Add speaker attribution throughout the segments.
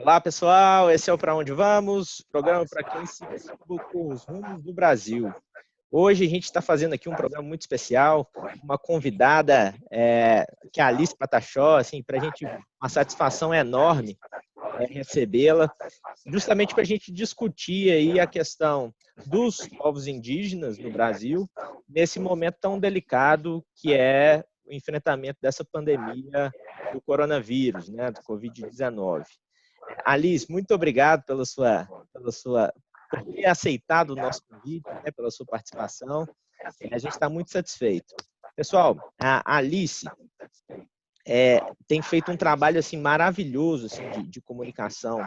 Speaker 1: Olá, pessoal. Esse é o Pra Onde Vamos, programa para quem se preocupa com os rumos do Brasil. Hoje a gente está fazendo aqui um programa muito especial, uma convidada que é a Alice Pataxó, assim, para a gente uma satisfação enorme recebê-la, justamente para a gente discutir aí a questão dos povos indígenas no Brasil, nesse momento tão delicado que é o enfrentamento dessa pandemia do coronavírus, né, do Covid-19. Alice, muito obrigado por ter aceitado o nosso convite, né, pela sua participação. A gente está muito satisfeito. Pessoal, a Alice tem feito um trabalho assim maravilhoso assim, de comunicação,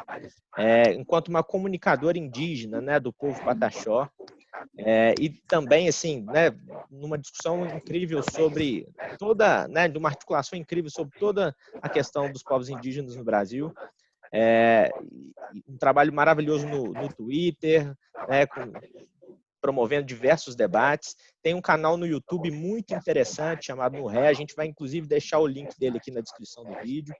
Speaker 1: enquanto uma comunicadora indígena, né, do povo Pataxó, e também assim, né, numa discussão incrível sobre toda, né, de uma articulação incrível sobre toda a questão dos povos indígenas no Brasil. Um trabalho maravilhoso no Twitter, né, promovendo diversos debates. Tem um canal no YouTube muito interessante chamado No Ré. A gente vai, inclusive, deixar o link dele aqui na descrição do vídeo.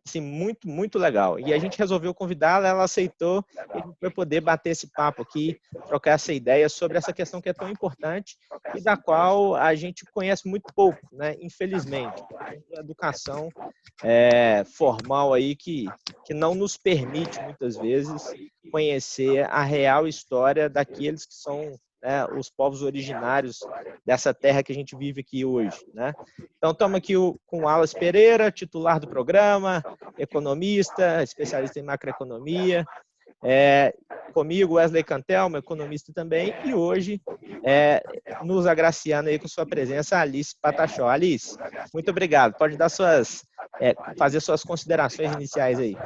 Speaker 1: Assim, muito, muito legal. E a gente resolveu convidá-la, ela aceitou, e a gente vai poder bater esse papo aqui, trocar essa ideia sobre essa questão que é tão importante e da qual a gente conhece muito pouco, né? Infelizmente. A educação formal aí que não nos permite, muitas vezes, conhecer a real história daqueles que são, né, os povos originários dessa terra que a gente vive aqui hoje, né? Então, estamos aqui com o Wallace Pereira, titular do programa, economista, especialista em macroeconomia, comigo, Wesley Cantelmo, economista também, e hoje, nos agraciando aí com sua presença, Alice Pataxó. Alice, muito obrigado. Pode dar fazer suas considerações iniciais aí.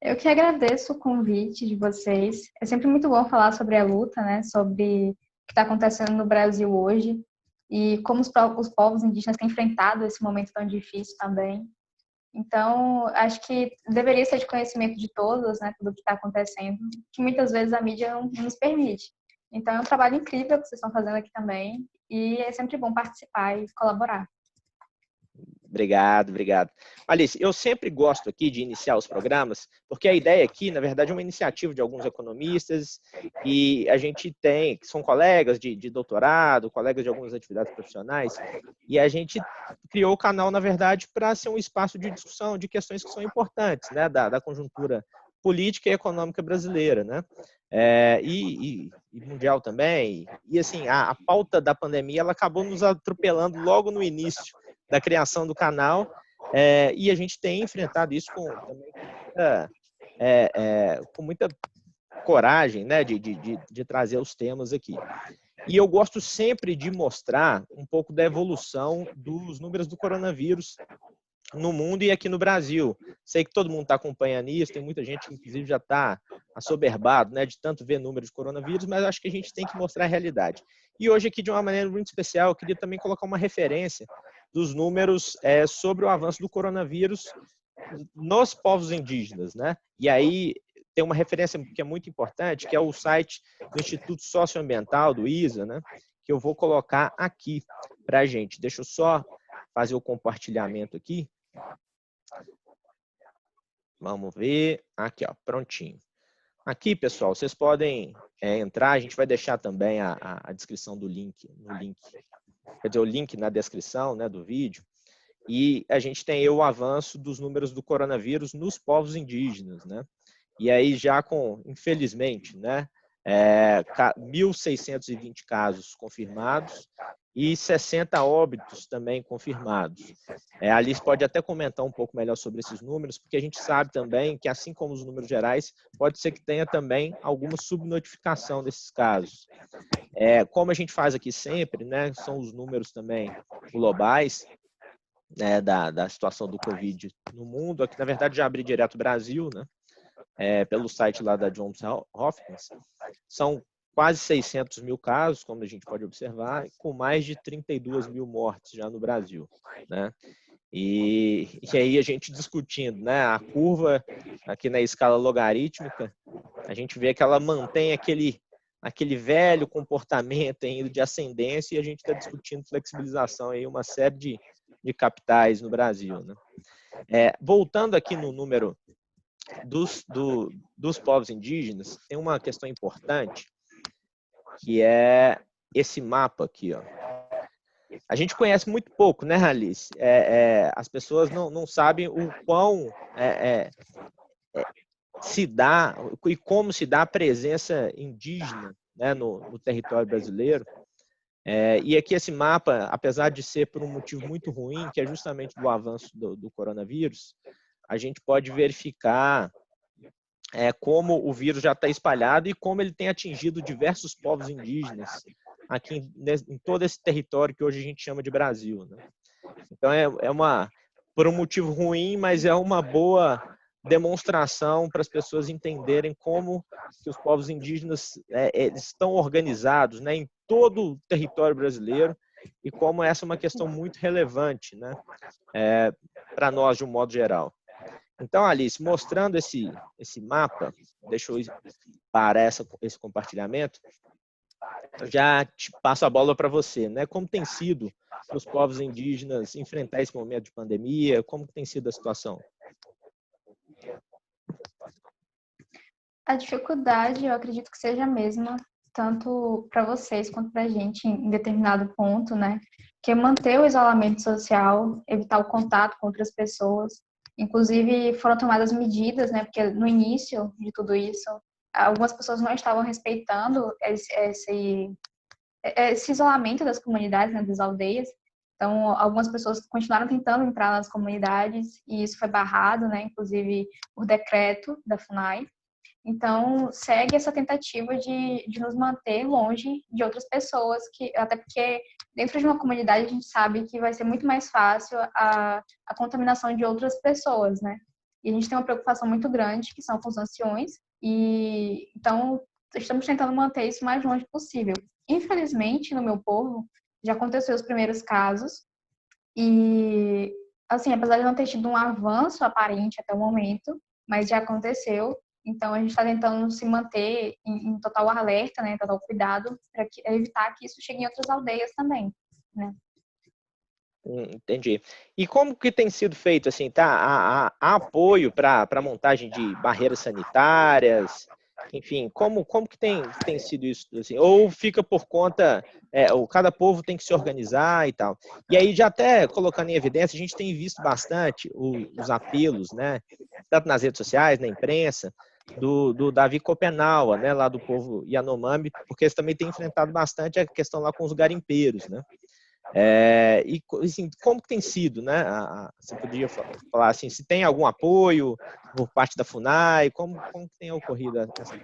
Speaker 2: Eu que agradeço o convite de vocês. É sempre muito bom falar sobre a luta, né? Sobre o que está acontecendo no Brasil hoje e como os povos indígenas têm enfrentado esse momento tão difícil também. Então, acho que deveria ser de conhecimento de todos, né? Tudo o que está acontecendo, que muitas vezes a mídia não nos permite. Então, é um trabalho incrível que vocês estão fazendo aqui também e é sempre bom participar e colaborar.
Speaker 1: Obrigado. Alice, eu sempre gosto aqui de iniciar os programas, porque a ideia aqui, na verdade, é uma iniciativa de alguns economistas e a gente tem, que são colegas de doutorado, colegas de algumas atividades profissionais, e a gente criou o canal, na verdade, para ser um espaço de discussão de questões que são importantes, né, da conjuntura política e econômica brasileira, né? E mundial também. E assim, a pauta da pandemia ela acabou nos atropelando logo no início da criação do canal, e a gente tem enfrentado isso com muita coragem, né, de trazer os temas aqui. E eu gosto sempre de mostrar um pouco da evolução dos números do coronavírus no mundo e aqui no Brasil. Sei que todo mundo está acompanhando isso, tem muita gente que inclusive já está assoberbado, né, de tanto ver números de coronavírus, mas acho que a gente tem que mostrar a realidade. E hoje aqui, de uma maneira muito especial, eu queria também colocar uma referência dos números sobre o avanço do coronavírus nos povos indígenas, né? E aí tem uma referência que é muito importante, que é o site do Instituto Socioambiental, do ISA, né? Que eu vou colocar aqui para a gente. Deixa eu só fazer o compartilhamento aqui. Vamos ver. Aqui, ó, prontinho. Aqui, pessoal, vocês podem entrar, a gente vai deixar também a descrição do link, quer dizer, o link na descrição, né, do vídeo, e a gente tem aí o avanço dos números do coronavírus nos povos indígenas, né? E aí já infelizmente, né, 1.620 casos confirmados e 60 óbitos também confirmados. A Alice pode até comentar um pouco melhor sobre esses números, porque a gente sabe também que, assim como os números gerais, pode ser que tenha também alguma subnotificação desses casos. Como a gente faz aqui sempre, né, são os números também globais, né, da situação do Covid no mundo. Aqui, na verdade, já abri direto o Brasil, né, pelo site lá da Johns Hopkins. São quase 600 mil casos, como a gente pode observar, com mais de 32 mil mortes já no Brasil, né? E aí a gente discutindo, né, a curva aqui na escala logarítmica, a gente vê que ela mantém aquele velho comportamento ainda de ascendência, e a gente está discutindo flexibilização aí, uma série de capitais no Brasil, né? Voltando aqui no número dos povos indígenas, tem uma questão importante, que é esse mapa aqui, ó. A gente conhece muito pouco, né, Alice? As pessoas não sabem o quão se dá e como se dá a presença indígena, né, no território brasileiro. E aqui esse mapa, apesar de ser por um motivo muito ruim, que é justamente do avanço do coronavírus, a gente pode verificar como o vírus já está espalhado e como ele tem atingido diversos povos indígenas aqui em todo esse território que hoje a gente chama de Brasil, né? Então por um motivo ruim, mas é uma boa demonstração para as pessoas entenderem como que os povos indígenas estão organizados, né, em todo o território brasileiro e como essa é uma questão muito relevante, né, para nós de um modo geral. Então, Alice, mostrando esse mapa, deixa eu parar esse compartilhamento, eu já te passo a bola para você, né? Como tem sido para os povos indígenas enfrentar esse momento de pandemia? Como tem sido a situação?
Speaker 2: A dificuldade, eu acredito que seja a mesma, tanto para vocês quanto para a gente em determinado ponto, né? Que é manter o isolamento social, evitar o contato com outras pessoas. Inclusive, foram tomadas medidas, né? Porque no início de tudo isso, algumas pessoas não estavam respeitando esse isolamento das comunidades, né, das aldeias. Então, algumas pessoas continuaram tentando entrar nas comunidades e isso foi barrado, né? Inclusive por decreto da FUNAI. Então, segue essa tentativa de nos manter longe de outras pessoas, até porque dentro de uma comunidade a gente sabe que vai ser muito mais fácil a contaminação de outras pessoas, né? E a gente tem uma preocupação muito grande, que são com os anciões, e então estamos tentando manter isso o mais longe possível. Infelizmente, no meu povo, já aconteceu os primeiros casos, e, assim, apesar de não ter tido um avanço aparente até o momento, mas já aconteceu. Então, a gente está tentando se manter em total alerta, né, total cuidado, para evitar que isso chegue em outras aldeias também, né?
Speaker 1: Entendi. E como que tem sido feito, assim, tá? Há apoio para a montagem de barreiras sanitárias? Enfim, como que tem sido isso? Assim? Ou fica por conta, ou cada povo tem que se organizar e tal? E aí, já até colocando em evidência, a gente tem visto bastante os apelos, né? Tanto nas redes sociais, na imprensa, do Davi Copenaua, né? Lá do povo Yanomami, porque eles também têm enfrentado bastante a questão lá com os garimpeiros, né? E assim, como que tem sido, né? Você podia falar assim, se tem algum apoio por parte da FUNAI, como que tem ocorrido essa questão?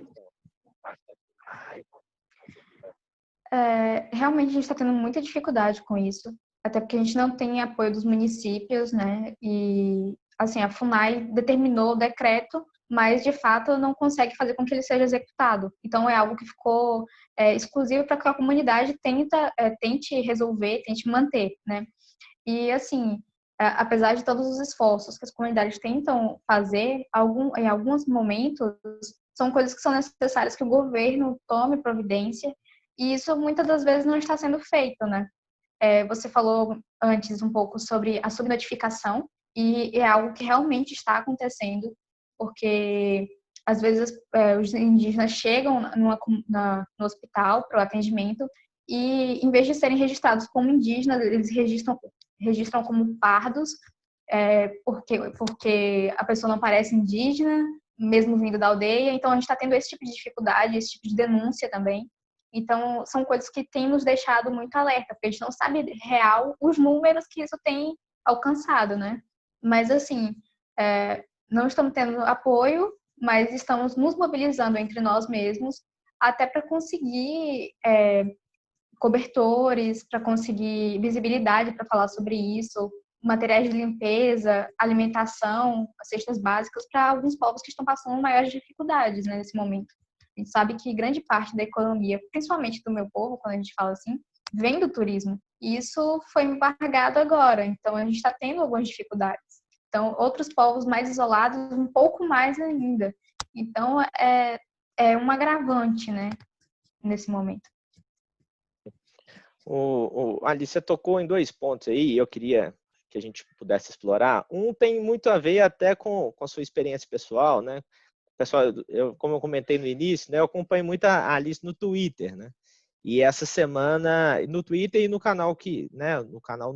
Speaker 2: Realmente a gente está tendo muita dificuldade com isso, até porque a gente não tem apoio dos municípios, né? E assim, a FUNAI determinou o decreto, mas de fato não consegue fazer com que ele seja executado. Então é algo que ficou exclusivo para que a comunidade tente resolver, tente manter, né? E assim, apesar de todos os esforços que as comunidades tentam fazer, em alguns momentos são coisas que são necessárias que o governo tome providência, e isso muitas das vezes não está sendo feito, né? Você falou antes um pouco sobre a subnotificação, e é algo que realmente está acontecendo, porque às vezes os indígenas chegam no hospital para o atendimento e, em vez de serem registrados como indígenas, eles registram como pardos, porque a pessoa não parece indígena, mesmo vindo da aldeia. Então, a gente está tendo esse tipo de dificuldade, esse tipo de denúncia também. Então, são coisas que têm nos deixado muito alerta, porque a gente não sabe real os números que isso tem alcançado, né? Mas, assim, não estamos tendo apoio, mas estamos nos mobilizando entre nós mesmos até para conseguir cobertores, para conseguir visibilidade para falar sobre isso, materiais de limpeza, alimentação, cestas básicas para alguns povos que estão passando maiores dificuldades, né, nesse momento. A gente sabe que grande parte da economia, principalmente do meu povo, quando a gente fala assim, vem do turismo. E isso foi embargado agora, então a gente está tendo algumas dificuldades. Então, outros povos mais isolados, um pouco mais ainda. Então, é um agravante, né, nesse momento.
Speaker 1: Alice, você tocou em dois pontos aí, eu queria que a gente pudesse explorar. Um tem muito a ver até com a sua experiência pessoal, né? Pessoal, como eu comentei no início, né, eu acompanho muito a Alice no Twitter, né? E essa semana, no Twitter e no canal né, no canal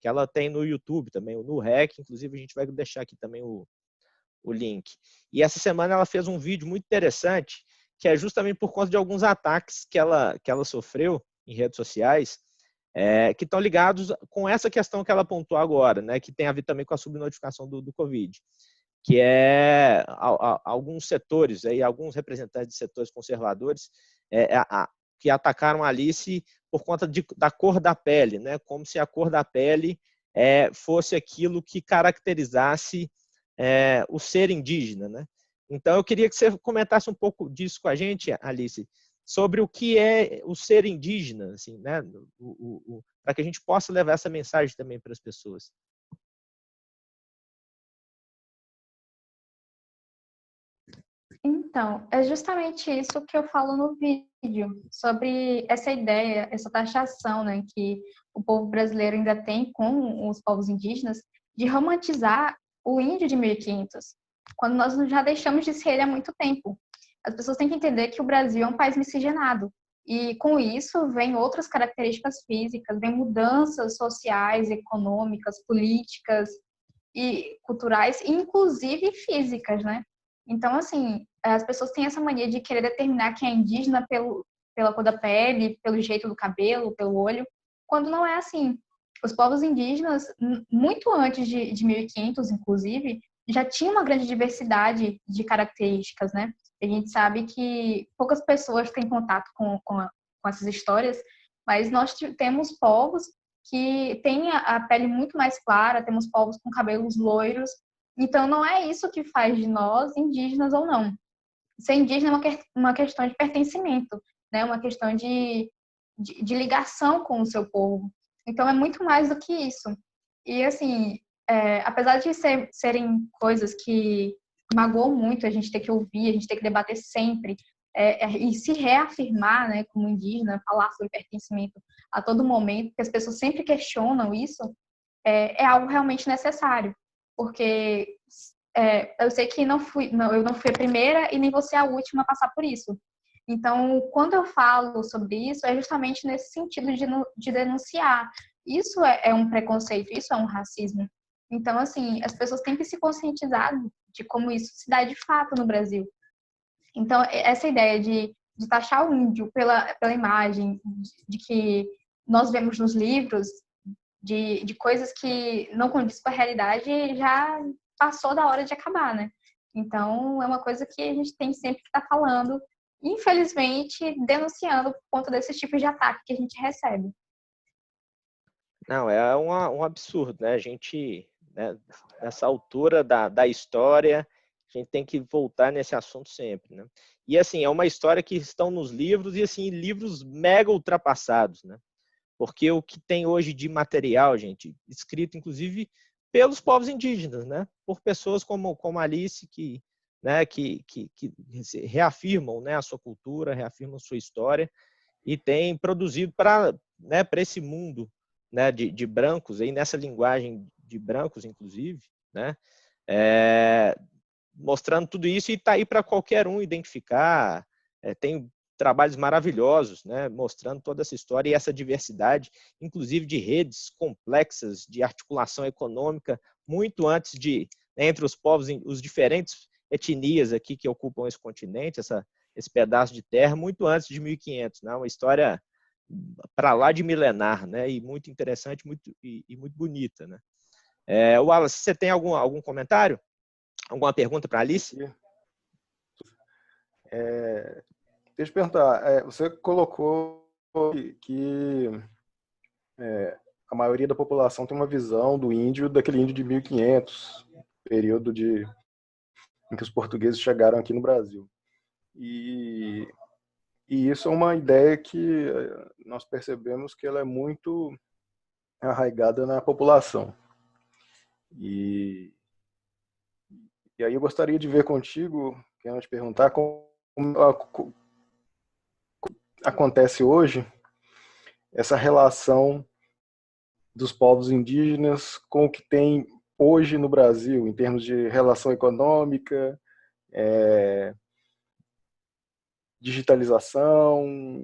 Speaker 1: que ela tem no YouTube também, o NuRec, inclusive a gente vai deixar aqui também o link. E essa semana ela fez um vídeo muito interessante, que é justamente por conta de alguns ataques que ela sofreu em redes sociais, que estão ligados com essa questão que ela pontuou agora, né, que tem a ver também com a subnotificação do Covid, que é alguns setores, aí, alguns representantes de setores conservadores que atacaram a Alice por conta da cor da pele, né, como se a cor da pele fosse aquilo que caracterizasse o ser indígena, né? Então, eu queria que você comentasse um pouco disso com a gente, Alice, sobre o que é o ser indígena, assim, né? Para que a gente possa levar essa mensagem também para as pessoas.
Speaker 2: Então, é justamente isso que eu falo no vídeo, sobre essa ideia, essa taxação, né, que o povo brasileiro ainda tem com os povos indígenas, de romantizar o índio de 1500, quando nós já deixamos de ser ele há muito tempo. As pessoas têm que entender que o Brasil é um país miscigenado, e com isso vem outras características físicas, vem mudanças sociais, econômicas, políticas e culturais, inclusive físicas, né? Então, assim, as pessoas têm essa mania de querer determinar quem é indígena pela cor da pele, pelo jeito do cabelo, pelo olho, quando não é assim. Os povos indígenas, muito antes de 1500, inclusive, já tinham uma grande diversidade de características, né? A gente sabe que poucas pessoas têm contato com essas histórias, mas nós temos povos que têm a pele muito mais clara, temos povos com cabelos loiros, então não é isso que faz de nós indígenas ou não. Ser indígena é uma questão de pertencimento, né? Uma questão de ligação com o seu povo. Então é muito mais do que isso. E assim, apesar de serem coisas que magoam muito, a gente tem que ouvir, a gente tem que debater sempre, e se reafirmar, né, como indígena, falar sobre pertencimento a todo momento, porque as pessoas sempre questionam isso, é algo realmente necessário, porque eu sei que eu não fui a primeira e nem vou ser a última a passar por isso. Então, quando eu falo sobre isso, é justamente nesse sentido de denunciar. Isso é um preconceito, isso é um racismo. Então, assim, as pessoas têm que se conscientizar de como isso se dá de fato no Brasil. Então, essa ideia de taxar o índio pela imagem de que nós vemos nos livros, de coisas que não condiz com a realidade, já passou da hora de acabar, né? Então, é uma coisa que a gente tem sempre que estar falando, infelizmente, denunciando por conta desses tipos de ataque que a gente recebe.
Speaker 1: Não, é um absurdo, né? A gente, né, nessa altura da história, a gente tem que voltar nesse assunto sempre, né? E, assim, é uma história que estão nos livros e, assim, livros mega ultrapassados, né? Porque o que tem hoje de material, gente, escrito inclusive pelos povos indígenas, né? Por pessoas como Alice, né, que reafirmam, né, a sua cultura, reafirmam a sua história e tem produzido para, né, esse mundo, né, de brancos, aí nessa linguagem de brancos, inclusive, né? Mostrando tudo isso e está aí para qualquer um identificar. Tem trabalhos maravilhosos, né, mostrando toda essa história e essa diversidade, inclusive de redes complexas de articulação econômica, muito antes entre os povos, os diferentes etnias aqui que ocupam esse continente, esse pedaço de terra, muito antes de 1500, né, uma história para lá de milenar, né, e muito interessante e muito bonita, né. Wallace, você tem algum comentário? Alguma pergunta para a Alice?
Speaker 3: Deixa eu perguntar, você colocou que a maioria da população tem uma visão do índio, daquele índio de 1500, período em que os portugueses chegaram aqui no Brasil. E isso é uma ideia que nós percebemos que ela é muito arraigada na população. E aí eu gostaria de ver contigo, quero te perguntar como acontece hoje essa relação dos povos indígenas com o que tem hoje no Brasil, em termos de relação econômica, digitalização,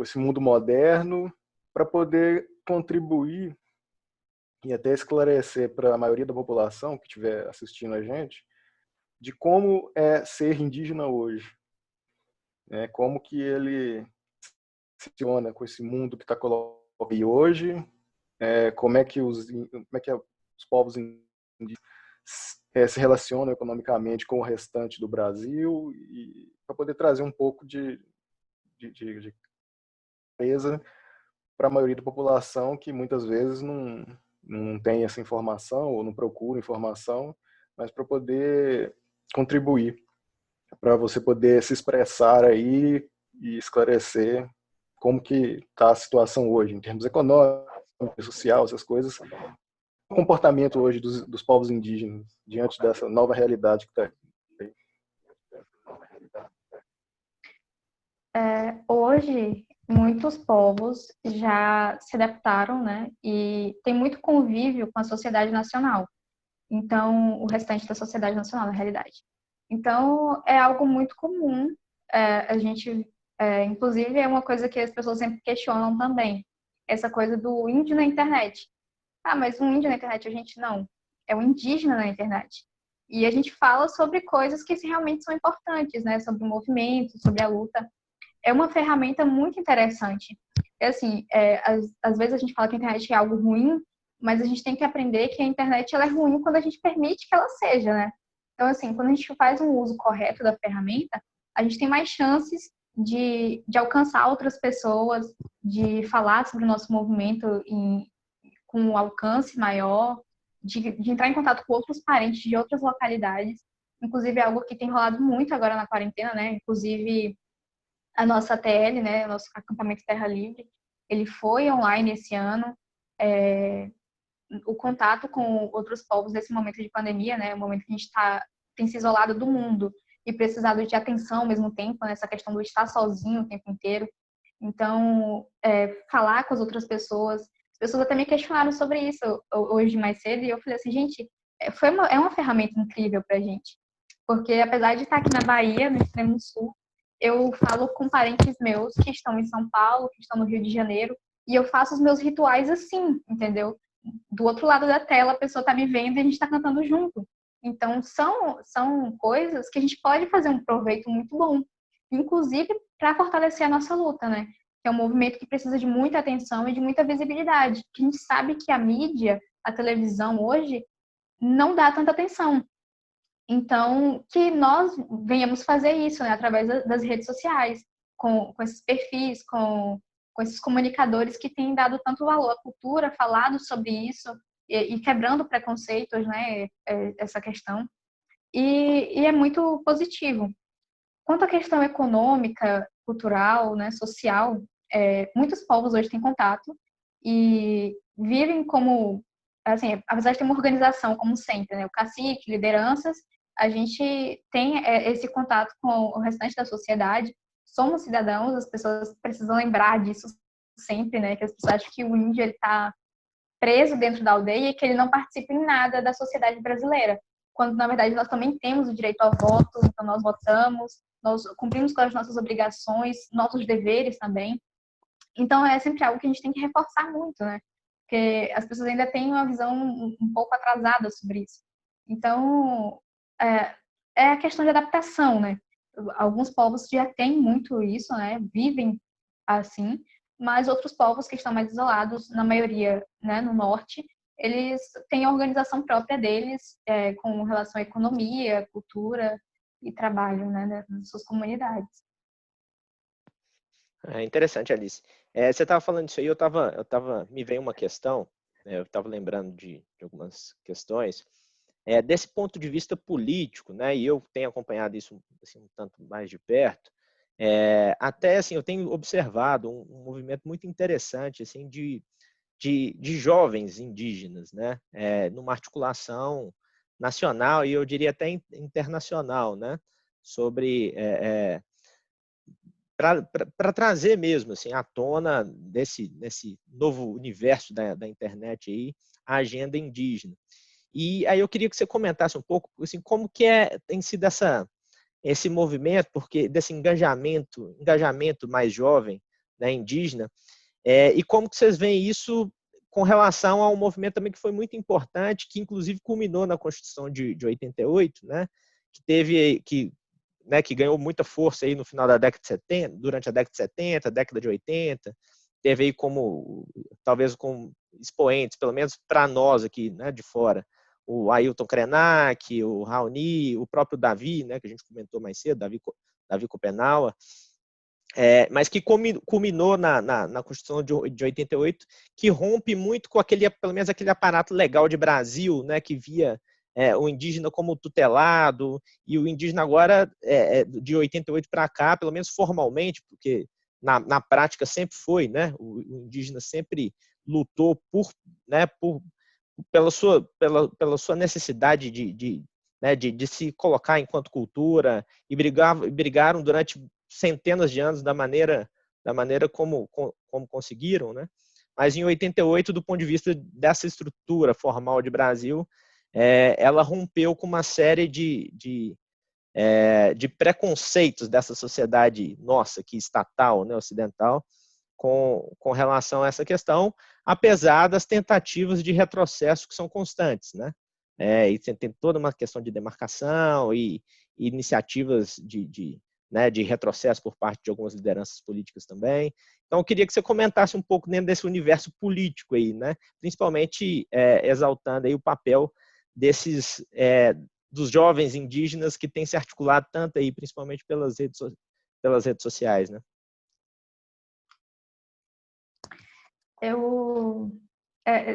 Speaker 3: esse mundo moderno, para poder contribuir e até esclarecer para a maioria da população que estiver assistindo a gente de como é ser indígena hoje, né? Como que ele funciona com esse mundo que está colocado hoje, como é que os povos indígenas se relacionam economicamente com o restante do Brasil, e para poder trazer um pouco de clareza para a maioria da população que muitas vezes não tem essa informação ou não procura informação, mas para poder contribuir, para você poder se expressar aí e esclarecer como que está a situação hoje, em termos econômicos, social, essas coisas, o comportamento hoje dos povos indígenas diante dessa nova realidade que está aí.
Speaker 2: Hoje, muitos povos já se adaptaram, né? E tem muito convívio com a sociedade nacional. Então, o restante da sociedade nacional, na realidade. Então, é algo muito comum. A gente, inclusive, é uma coisa que as pessoas sempre questionam também. Essa coisa do índio na internet. Ah, mas um índio na internet, a gente não. É um indígena na internet. E a gente fala sobre coisas que realmente são importantes, né? Sobre o movimento, sobre a luta. É uma ferramenta muito interessante. É assim, às vezes a gente fala que a internet é algo ruim, mas a gente tem que aprender que a internet ela é ruim quando a gente permite que ela seja, né? Então, assim, quando a gente faz um uso correto da ferramenta, a gente tem mais chances de alcançar outras pessoas, de falar sobre o nosso movimento com um alcance maior, de entrar em contato com outros parentes de outras localidades. Inclusive, é algo que tem rolado muito agora na quarentena, né? Inclusive, a nossa ATL, né, o nosso acampamento Terra Livre, ele foi online esse ano. O contato com outros povos nesse momento de pandemia, né, o momento que a gente tem se isolado do mundo e precisado de atenção ao mesmo tempo, nessa questão do estar sozinho o tempo inteiro. Então, falar com as outras pessoas. As pessoas até me questionaram sobre isso hoje mais cedo, e eu falei assim, gente, é uma ferramenta incrível pra gente. Porque apesar de estar aqui na Bahia, no extremo sul, eu falo com parentes meus que estão em São Paulo, que estão no Rio de Janeiro, e eu faço os meus rituais assim, entendeu? Do outro lado da tela, a pessoa está me vendo e a gente está cantando junto. Então, são coisas que a gente pode fazer um proveito muito bom, inclusive para fortalecer a nossa luta, né? Que é um movimento que precisa de muita atenção e de muita visibilidade. Que a gente sabe que a mídia, a televisão hoje, não dá tanta atenção. Então, que nós venhamos fazer isso, né, através das redes sociais, com esses perfis, com esses comunicadores que têm dado tanto valor à cultura, falado sobre isso e quebrando preconceitos, né, essa questão. E é muito positivo. Quanto à questão econômica, cultural, né, social, muitos povos hoje têm contato e vivem como, assim, apesar de ter uma organização, como sempre, né, o cacique, lideranças, a gente tem esse contato com o restante da sociedade, somos cidadãos, as pessoas precisam lembrar disso sempre, né, que as pessoas acham que o índio está preso dentro da aldeia e que ele não participa em nada da sociedade brasileira, quando na verdade nós também temos o direito ao voto, então nós votamos, nós cumprimos com as nossas obrigações, nossos deveres também. Então é sempre algo que a gente tem que reforçar muito, né? Porque as pessoas ainda têm uma visão um pouco atrasada sobre isso. Então é a questão de adaptação, né? Alguns povos já têm muito isso, né? Vivem assim, mas outros povos que estão mais isolados, na maioria, né, no norte, eles têm a organização própria deles, com relação à economia, cultura e trabalho, né, nas suas comunidades.
Speaker 1: É interessante, Alice. Você estava falando disso aí, me veio uma questão, né, eu estava lembrando de algumas questões, desse ponto de vista político, né, e eu tenho acompanhado isso assim, um tanto mais de perto. Até assim, eu tenho observado um movimento muito interessante assim, de jovens indígenas, né, numa articulação nacional e eu diria até internacional, né, sobre para trazer mesmo assim, à tona nesse novo universo da internet aí, a agenda indígena. E aí eu queria que você comentasse um pouco assim, como que tem sido esse movimento, porque desse engajamento mais jovem, né, indígena, e como que vocês veem isso com relação a um movimento também que foi muito importante, que inclusive culminou na Constituição de 88, né, que ganhou muita força aí no final da década de 70, durante a década de 70, década de 80, teve aí talvez como expoentes, pelo menos para nós aqui, né, de fora, o Ailton Krenak, o Raoni, o próprio Davi, né, que a gente comentou mais cedo, Davi Kopenaua, mas que culminou na Constituição de 88, que rompe muito com pelo menos aquele aparato legal de Brasil, né, que via o indígena como tutelado, e o indígena agora, de 88 para cá, pelo menos formalmente, porque na prática sempre foi, né, o indígena sempre lutou pela sua necessidade de se colocar enquanto cultura, e brigaram durante centenas de anos da maneira como conseguiram, né? Mas em 88, do ponto de vista dessa estrutura formal de Brasil, ela rompeu com uma série de preconceitos dessa sociedade nossa, que estatal, né, ocidental, com relação a essa questão, apesar das tentativas de retrocesso que são constantes, né? E tem toda uma questão de demarcação e iniciativas de retrocesso por parte de algumas lideranças políticas também. Então, eu queria que você comentasse um pouco dentro desse universo político aí, né? Principalmente exaltando aí o papel dos jovens indígenas que têm se articulado tanto aí, principalmente pelas redes sociais, né?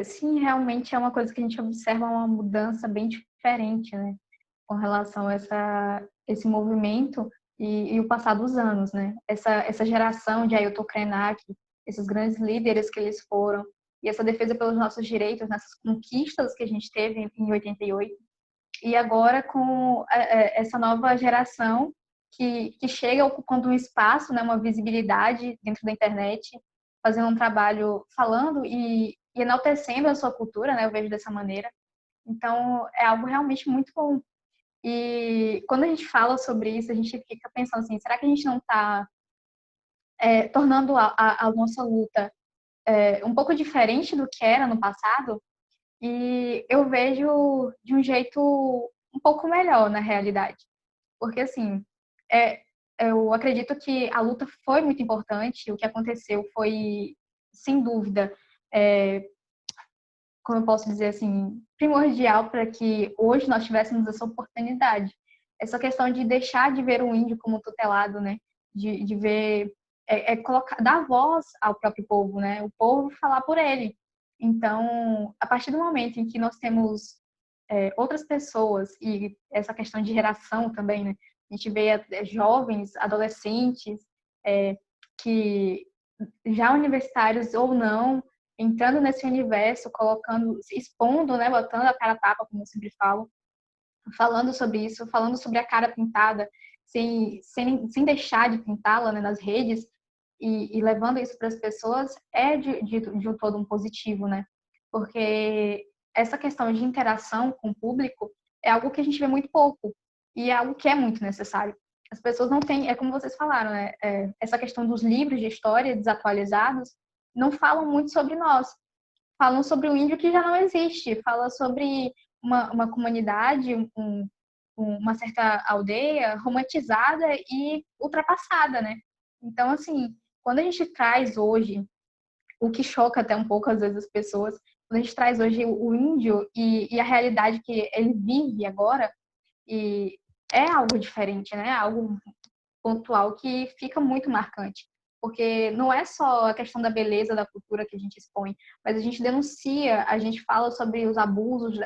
Speaker 2: Sim, realmente é uma coisa que a gente observa uma mudança bem diferente, né, com relação a esse movimento e o passar dos anos, né? Essa geração de Ailton Krenak, esses grandes líderes que eles foram, e essa defesa pelos nossos direitos, nessas conquistas que a gente teve em 88, e agora com essa nova geração que chega ocupando um espaço, né, uma visibilidade dentro da internet, fazendo um trabalho falando e enaltecendo a sua cultura, né, eu vejo dessa maneira. Então, é algo realmente muito bom. E quando a gente fala sobre isso, a gente fica pensando assim, será que a gente não está tornando a nossa luta um pouco diferente do que era no passado? E eu vejo de um jeito um pouco melhor, na realidade. Porque, assim, eu acredito que a luta foi muito importante, o que aconteceu foi, sem dúvida, como eu posso dizer assim, primordial para que hoje nós tivéssemos essa oportunidade. Essa questão de deixar de ver o índio como tutelado, né? De ver, dar voz ao próprio povo, né? O povo falar por ele. Então, a partir do momento em que nós temos outras pessoas, e essa questão de geração também, né? A gente vê jovens, adolescentes, que já universitários ou não, entrando nesse universo, colocando, expondo, né, botando a cara a tapa, como eu sempre falo, falando sobre isso, falando sobre a cara pintada, sem deixar de pintá-la, né, nas redes, e levando isso para as pessoas, de um todo um positivo, né? Porque essa questão de interação com o público é algo que a gente vê muito pouco, e é algo que é muito necessário. As pessoas não têm, é como vocês falaram, né? Essa questão dos livros de história desatualizados não falam muito sobre nós. Falam sobre o índio que já não existe, fala sobre uma comunidade, uma certa aldeia romantizada e ultrapassada, né? Então, assim, quando a gente traz hoje, o que choca até um pouco às vezes as pessoas, quando a gente traz hoje o índio e a realidade que ele vive agora, e é algo diferente, né? Algo pontual que fica muito marcante. Porque não é só a questão da beleza da cultura que a gente expõe, mas a gente denuncia, a gente fala sobre os abusos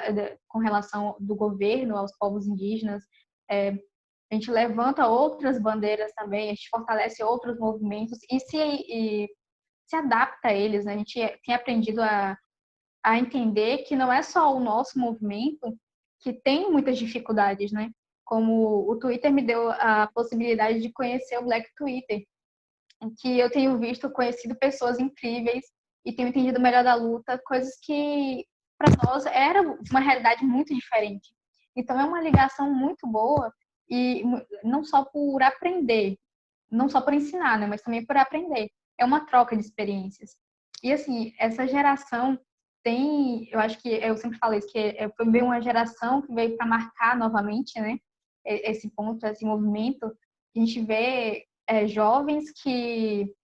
Speaker 2: com relação do governo aos povos indígenas, a gente levanta outras bandeiras também, a gente fortalece outros movimentos e se adapta a eles, né? A gente tem aprendido a entender que não é só o nosso movimento que tem muitas dificuldades, né? Como o Twitter me deu a possibilidade de conhecer o Black Twitter. em que eu tenho visto, conhecido pessoas incríveis e tenho entendido melhor da luta, coisas que para nós era uma realidade muito diferente. Então é uma ligação muito boa e não só por aprender, não só por ensinar, né, mas também por aprender. É uma troca de experiências. E assim, essa geração tem, eu acho que eu sempre falo isso, que foi uma geração que veio para marcar novamente, né, esse ponto, esse movimento. A gente vê jovens que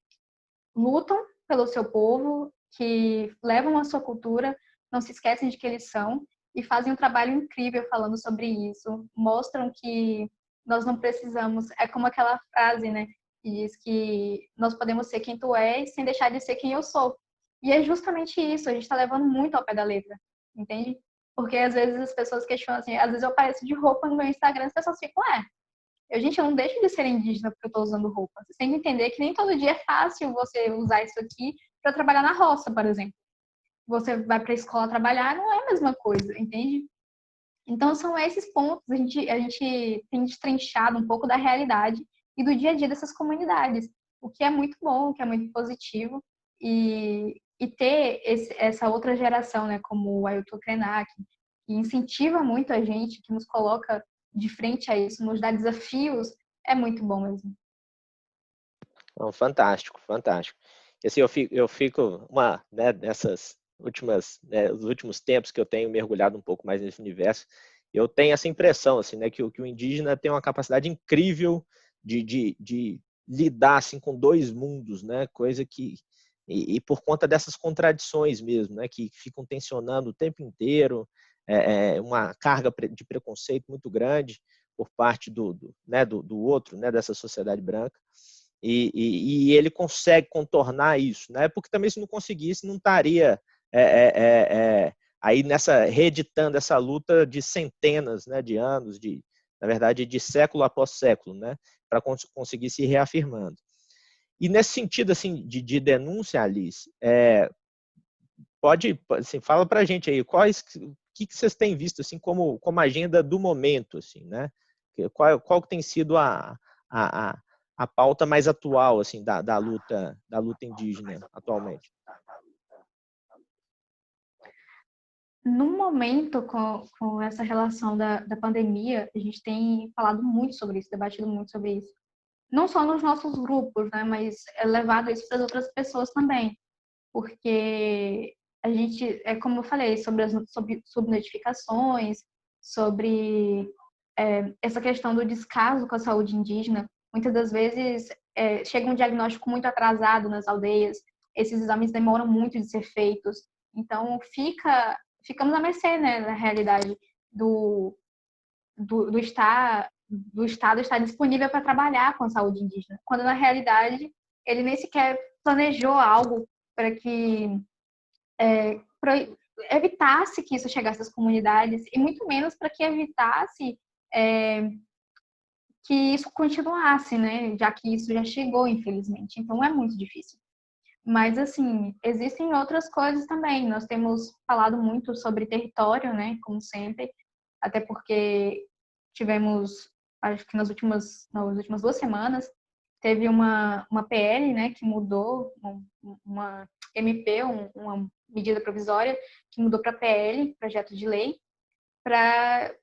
Speaker 2: lutam pelo seu povo, que levam a sua cultura, não se esquecem de que eles são e fazem um trabalho incrível falando sobre isso. Mostram que nós não precisamos, é como aquela frase, né, que diz que nós podemos ser quem tu és sem deixar de ser quem eu sou. E é justamente isso, a gente está levando muito ao pé da letra, entende? Porque às vezes as pessoas questionam assim, às vezes eu apareço de roupa no meu Instagram e as pessoas ficam, gente, eu não deixo de ser indígena porque eu estou usando roupa. Você tem que entender que nem todo dia é fácil você usar isso aqui para trabalhar na roça, por exemplo. Você vai para a escola trabalhar, não é a mesma coisa, entende? Então, são esses pontos. A gente tem destrinchado um pouco da realidade e do dia a dia dessas comunidades, o que é muito bom, o que é muito positivo. E ter essa outra geração, né, como o Ailton Krenak, que incentiva muito a gente, que nos coloca de frente a isso, nos dá desafios, é muito bom mesmo.
Speaker 1: Não, fantástico, fantástico. E assim, eu fico né, nessas últimas, né, os últimos tempos que eu tenho mergulhado um pouco mais nesse universo, eu tenho essa impressão, assim, né, que o indígena tem uma capacidade incrível de lidar, assim, com dois mundos, né, coisa que e por conta dessas contradições mesmo, né, que ficam tensionando o tempo inteiro, uma carga de preconceito muito grande por parte né, do outro, né, dessa sociedade branca. E ele consegue contornar isso, né? Porque também se não conseguisse, não estaria aí reeditando essa luta de centenas, né, de anos, na verdade, de século após século, né, para conseguir se reafirmando. E nesse sentido assim de denúncia, Alice, assim, fala para a gente aí o que vocês têm visto assim como agenda do momento, assim, né? Qual que tem sido a pauta mais atual assim da luta indígena atualmente?
Speaker 2: No momento, com essa relação da pandemia, a gente tem falado muito sobre isso, debatido muito sobre isso. Não só nos nossos grupos, né, mas é levado isso para as outras pessoas também. Porque a gente, como eu falei, sobre subnotificações, sobre essa questão do descaso com a saúde indígena. Muitas das vezes chega um diagnóstico muito atrasado nas aldeias, esses exames demoram muito de ser feitos, então ficamos à mercê, né, na realidade, do Estado estar disponível para trabalhar com a saúde indígena, quando na realidade ele nem sequer planejou algo para que evitasse que isso chegasse às comunidades e muito menos para que evitasse que isso continuasse, né? Já que isso já chegou, infelizmente. Então é muito difícil. Mas assim, existem outras coisas também. Nós temos falado muito sobre território, né? Como sempre, até porque tivemos, acho que nas últimas 2 semanas, teve uma PL, né? Que mudou, uma MP, uma medida provisória que mudou para PL, projeto de lei, para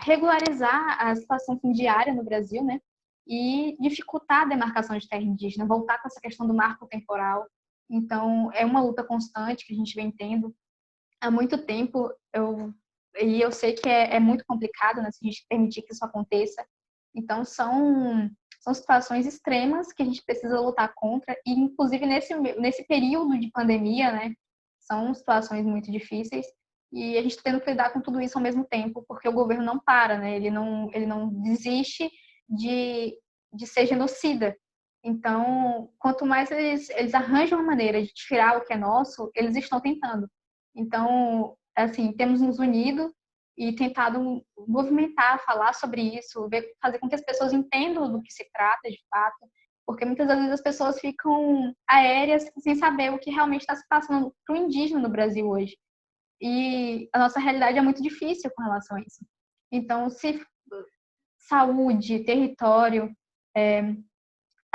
Speaker 2: regularizar a situação fundiária no Brasil, né? E dificultar a demarcação de terra indígena, voltar com essa questão do marco temporal. Então, é uma luta constante que a gente vem tendo há muito tempo. Eu sei que é muito complicado, né, se a gente permitir que isso aconteça. Então, são situações extremas que a gente precisa lutar contra, e inclusive nesse período de pandemia, né, são situações muito difíceis, e a gente está tendo que lidar com tudo isso ao mesmo tempo, porque o governo não para, né, ele não desiste de ser genocida. Então, quanto mais eles arranjam uma maneira de tirar o que é nosso, eles estão tentando. Então, assim, temos nos unido e tentado movimentar, falar sobre isso, fazer com que as pessoas entendam do que se trata de fato, porque muitas vezes as pessoas ficam aéreas sem saber o que realmente está se passando para o indígena no Brasil hoje. E a nossa realidade é muito difícil com relação a isso. Então, se saúde, território,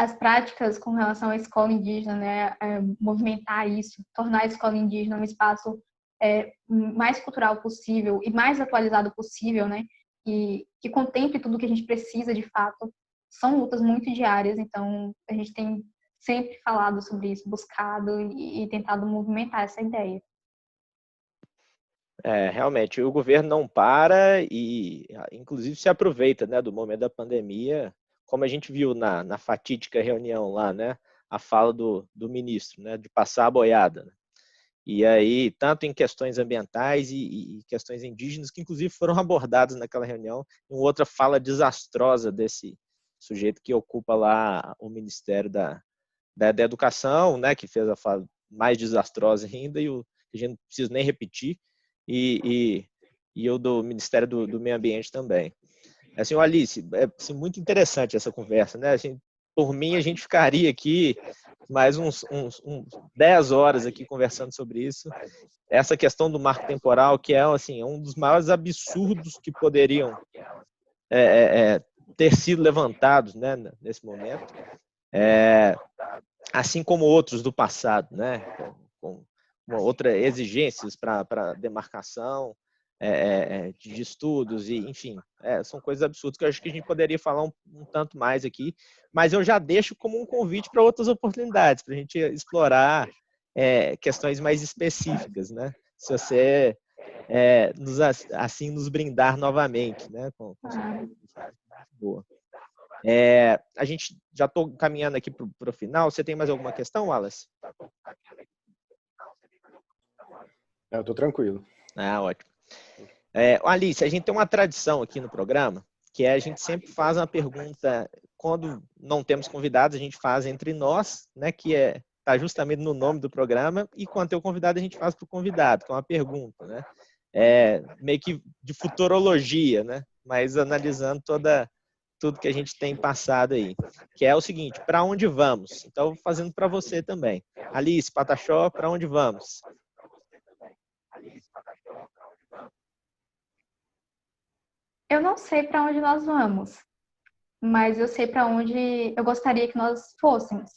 Speaker 2: as práticas com relação à escola indígena, né, movimentar isso, tornar a escola indígena um espaço mais cultural possível e mais atualizado possível, né, e que contemple tudo que a gente precisa de fato, são lutas muito diárias, então a gente tem sempre falado sobre isso, buscado e tentado movimentar essa ideia.
Speaker 1: Realmente, o governo não para e, inclusive, se aproveita, né, do momento da pandemia, como a gente viu na fatídica reunião lá, né, a fala do ministro, né, de passar a boiada. Né? E aí, tanto em questões ambientais e questões indígenas, que inclusive foram abordadas naquela reunião, em outra fala desastrosa desse sujeito que ocupa lá o Ministério da Educação, né, que fez a fala mais desastrosa ainda, e que a gente não precisa nem repetir, e o do Ministério do Meio Ambiente também. Assim, Alice, é assim, muito interessante essa conversa, né? Assim, por mim, a gente ficaria aqui mais uns 10 horas aqui conversando sobre isso. Essa questão do marco temporal, que é assim, um dos maiores absurdos que poderiam ter sido levantados, né, nesse momento, assim como outros do passado, né, com outras exigências para demarcação de estudos, e enfim, são coisas absurdas que eu acho que a gente poderia falar um tanto mais aqui, mas eu já deixo como um convite para outras oportunidades, para a gente explorar questões mais específicas, né? Se você nos brindar novamente, né? Boa. A gente já estou caminhando aqui para o final. Você tem mais alguma questão, Wallace?
Speaker 3: Eu estou tranquilo.
Speaker 1: Ótimo. Alice, a gente tem uma tradição aqui no programa, que a gente sempre faz uma pergunta, quando não temos convidados, a gente faz entre nós, né, que está justamente no nome do programa, e quando tem o convidado, a gente faz para o convidado, que é uma pergunta, né? Meio que de futurologia, né? Mas analisando tudo que a gente tem passado aí, que é o seguinte: para onde vamos? Então, fazendo para você também. Alice, Pataxó, para onde vamos?
Speaker 2: Eu não sei para onde nós vamos, mas eu sei para onde eu gostaria que nós fôssemos.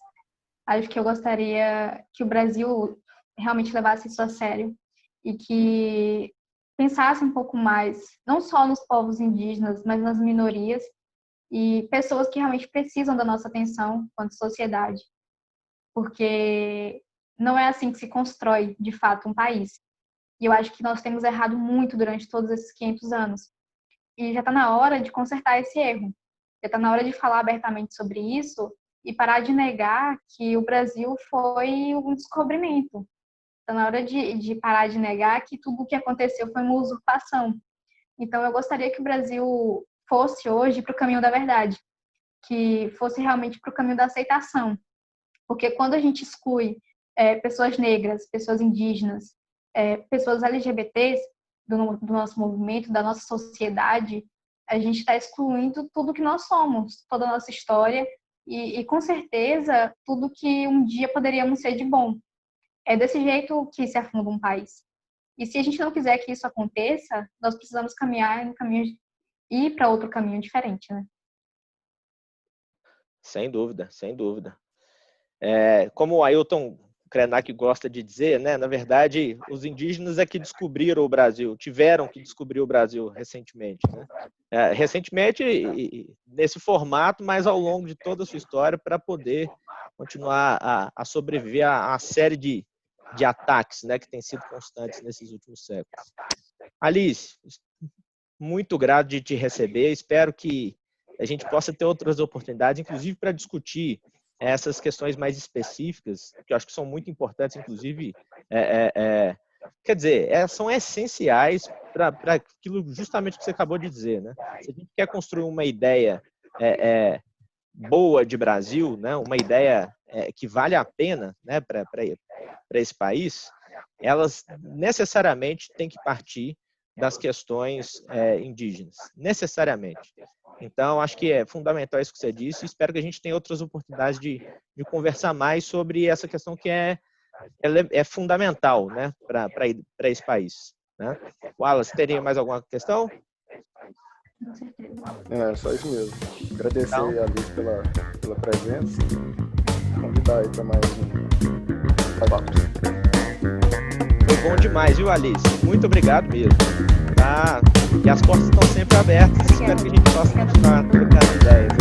Speaker 2: Acho que eu gostaria que o Brasil realmente levasse isso a sério e que pensasse um pouco mais, não só nos povos indígenas, mas nas minorias e pessoas que realmente precisam da nossa atenção quanto sociedade, porque não é assim que se constrói, de fato, um país. E eu acho que nós temos errado muito durante todos esses 500 anos. E já está na hora de consertar esse erro. Já está na hora de falar abertamente sobre isso e parar de negar que o Brasil foi um descobrimento. Está na hora de parar de negar que tudo o que aconteceu foi uma usurpação. Então, eu gostaria que o Brasil fosse hoje para o caminho da verdade, que fosse realmente para o caminho da aceitação. Porque quando a gente exclui pessoas negras, pessoas indígenas, pessoas LGBTs do nosso movimento, da nossa sociedade, a gente está excluindo tudo que nós somos, toda a nossa história e com certeza, tudo que um dia poderíamos ser de bom. É desse jeito que se afunda um país. E se a gente não quiser que isso aconteça, nós precisamos caminhar no caminho, ir para outro caminho diferente, né?
Speaker 1: Sem dúvida, sem dúvida. Como o Ailton Krenak gosta de dizer, né, na verdade, os indígenas é que descobriram o Brasil, tiveram que descobrir o Brasil recentemente. Né? Recentemente, nesse formato, mas ao longo de toda a sua história, para poder continuar a sobreviver a série de ataques, né, que têm sido constantes nesses últimos séculos. Alice, muito grato de te receber, espero que a gente possa ter outras oportunidades, inclusive para discutir essas questões mais específicas, que eu acho que são muito importantes, inclusive, quer dizer, são essenciais para aquilo justamente que você acabou de dizer. Né? Se a gente quer construir uma ideia boa de Brasil, né? Uma ideia que vale a pena, né, para esse país, elas necessariamente têm que partir das questões indígenas, necessariamente. Então, acho que é fundamental isso que você disse, e espero que a gente tenha outras oportunidades de conversar mais sobre essa questão que é fundamental, né, para esse país. Né? Wallace, teria mais alguma questão?
Speaker 2: Com certeza.
Speaker 3: É, só isso mesmo. Agradecer
Speaker 1: Então.
Speaker 3: a Alice pela presença. Convidar aí para mais um papo.
Speaker 1: Foi bom demais, viu, Alice? Muito obrigado mesmo. Tá? E as portas estão sempre abertas. Espero que a gente possa continuar trocando ideias.